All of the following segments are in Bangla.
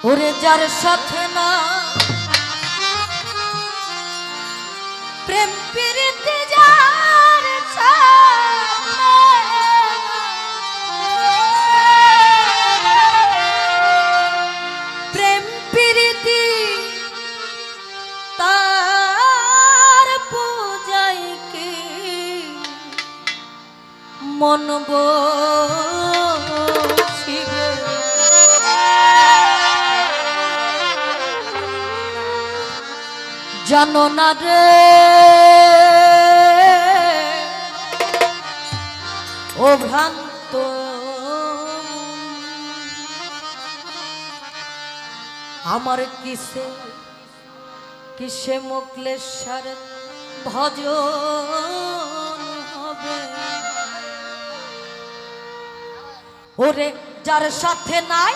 ওরে যার সাথে না প্রেম প্রীতি যার সাথে প্রেম প্রীতি তার পূজায় কি মন বসিবে জানো না রে ও ভ্রান্ত আমার কিসে কিসে মোকলেশ্বর ভজন হবে ওরে যার সাথে নাই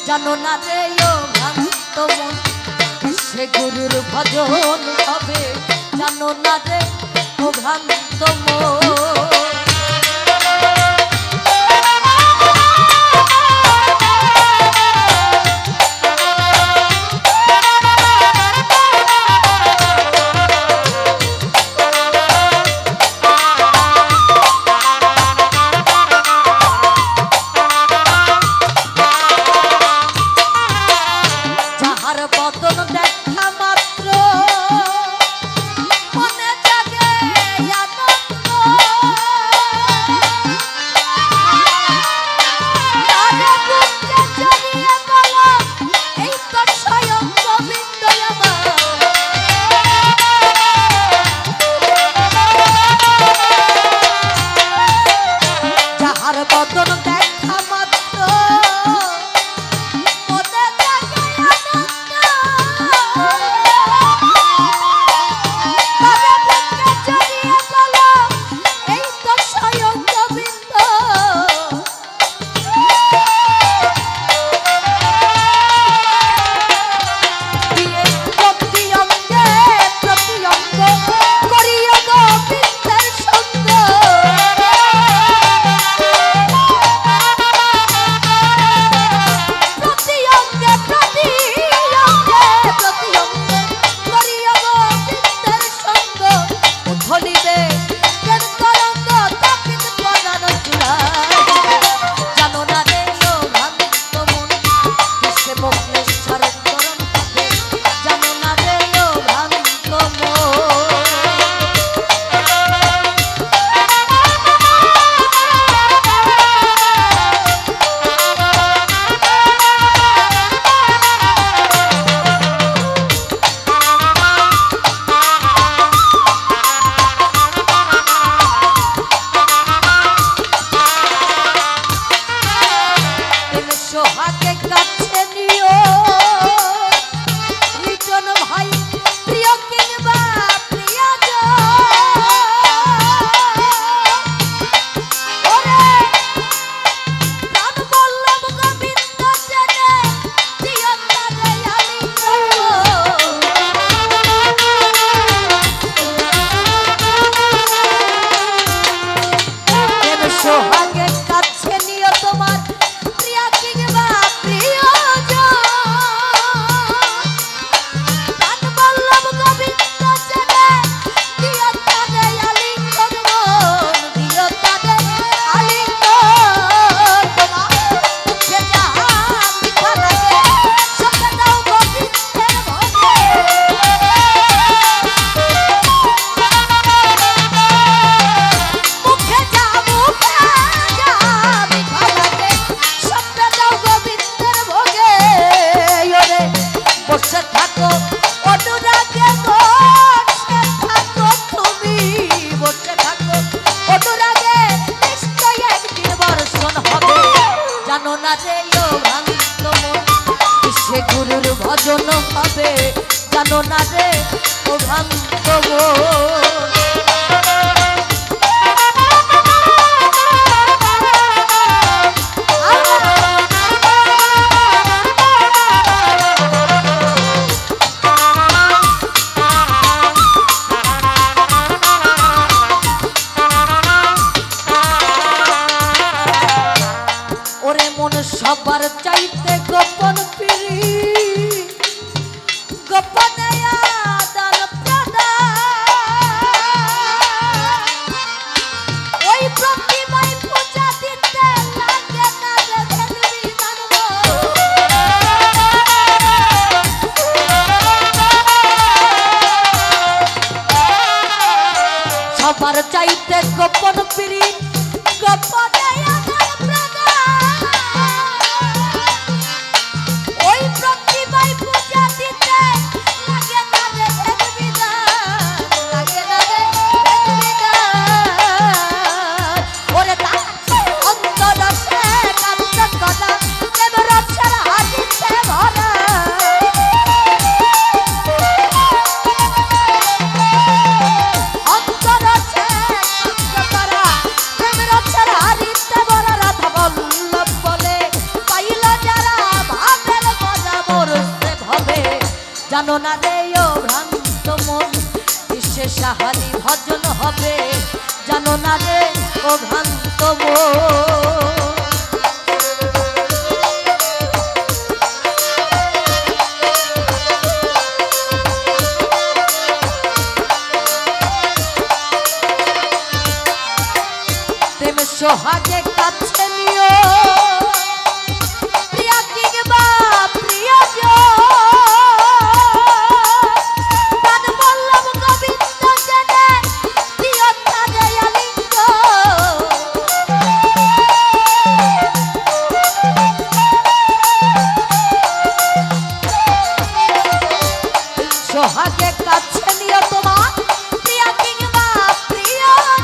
জানো না রে ও ভ্রান্ত মন সে গুরুর ভজন হবে জানো না রে ও ভ্রান্ত মন গুরুর ভজন হবে জানো না রে ও ভ্রান্ত সবার চাইতে গোপন পিড়ি গোপনে আদান প্রদান ওই প্রতিমায় পূজা দিতে লাগে না রে বিধান সবার চাইতে গোপন পিড়ি গোপনে আদান প্রদান ওই প্রতিমায় পূজা দিতে লাগে না রে বিধান লাগে না রে বিধান ওরে তা অন্তরসে কান্ত কলা দেবর ছাড়া হাদিতে ভরা অন্তরসে কান্ত করা দেবর ছাড়া হাদিতে ভরা রাধা বল্লভ বলে পাইল যারা ভাবের মজা মরতে ভবে জানো না রে ও ভ্রান্ত মন বিশ্বে সাহারি ভজন হবে জানো না রে ও ভ্রান্ত মন প্রেম সোহাগে কাছে নিও প্রিয়া কিংবা প্রিয়জন প্রাণ বল্লভ গোবিন্দ জেনে দিও তারে আলিঙ্গন সোহাগে কাছে নিও তোমার প্রিয়া কিংবা প্রিয়জন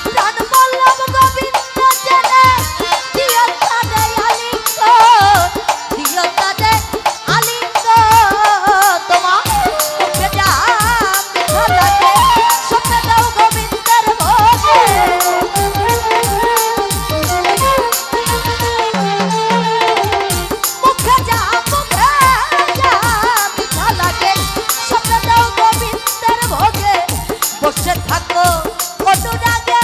প্রাণ বল্লভ গোবিন্দ জেনে দিও তারে আলিঙ্গন দিও তারে আলিঙ্গন তোমার মুখে যা মিঠা লাগে স্বপ্নে দাও গোবিন্দের ভোগে মুখে যা মিঠা লাগে স্বপ্নে দাও গোবিন্দের ভোগে বসে থাকো অনুরাগে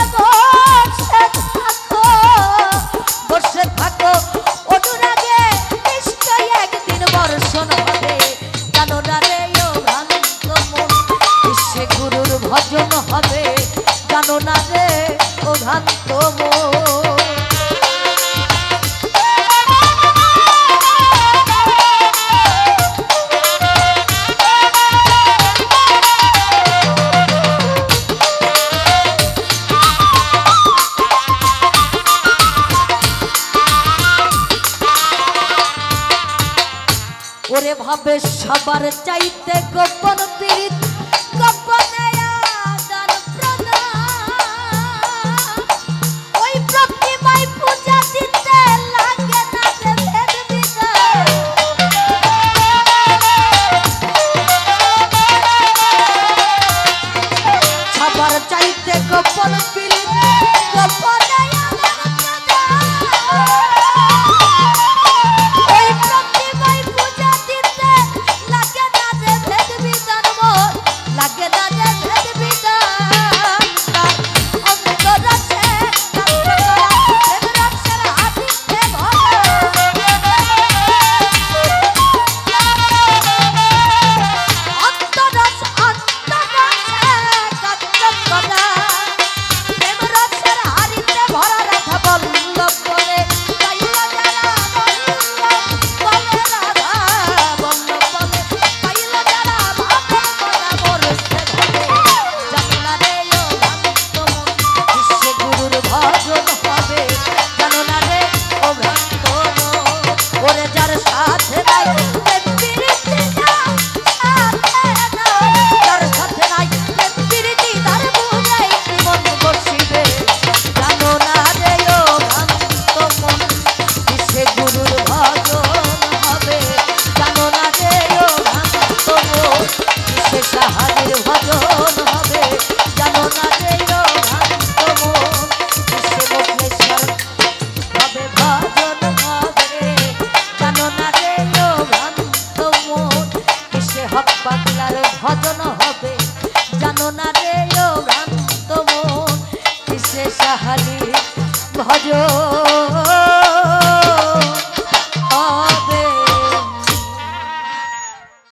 বসে থাকো অনুরাগে নিশ্চয় একদিন বর্ষণ হবে জানো না রে ও ভ্রান্ত মন বিশ্বে গুরুর ভজন হবে জানো না রে ও ভ্রান্ত মন ওরে ভাবে সবার চাইতে গোপন পীড়িত গোপনে আদান প্রদান ওই প্রতিমায় পূজা দিতে লাগে না রে ভেদ বিধান সবার চাইতে গোপন পীড়িত গোপনে আদান প্রদান ওই প্রতিমায় পূজা দিতে লাগে না রে ভেদ বিধান মোর লাগে না রে ভেদ বিধান অন্তরসে কান্ত করা দেবরক্ষের হাতিতে ভরা অন্তরস অন্তরসে কান্ত করা দেবরক্ষের হাতিতে ভরা রাধা বল্লভ বলে পাইল যারা বলে রাধা বল্লভ বলে পাইল যারা ভাবের মজা মরতে ভবে জানো না রে ও ভ্রান্ত মন বিশ্বে গুরুর ভজন হবে জানো না রে ও ভ্রান্ত মন ওরে যার সাথে নাই প্রেম প্রীতি যার সাথে নাই যার সাথে নাই প্রেম প্রীতি তার বুঝাই জীবন বসিবে জানো না রে ও ভ্রান্ত মন বিশ্বে গুরুর ভজন হবে জানো না রে ও ভ্রান্ত মন বিশ্বে সাহারির ভজন হবে জানো না রে ও ভ্রান্ত মন বিশ্বে মুখেশ্বর হবে ভজন হবে জানো না রে ও ভ্রান্ত মন বিশ্বে হক পাগলার ভজন হবে জানো না রে ও ভ্রান্ত মন বিশ্বে সাহারির ভজন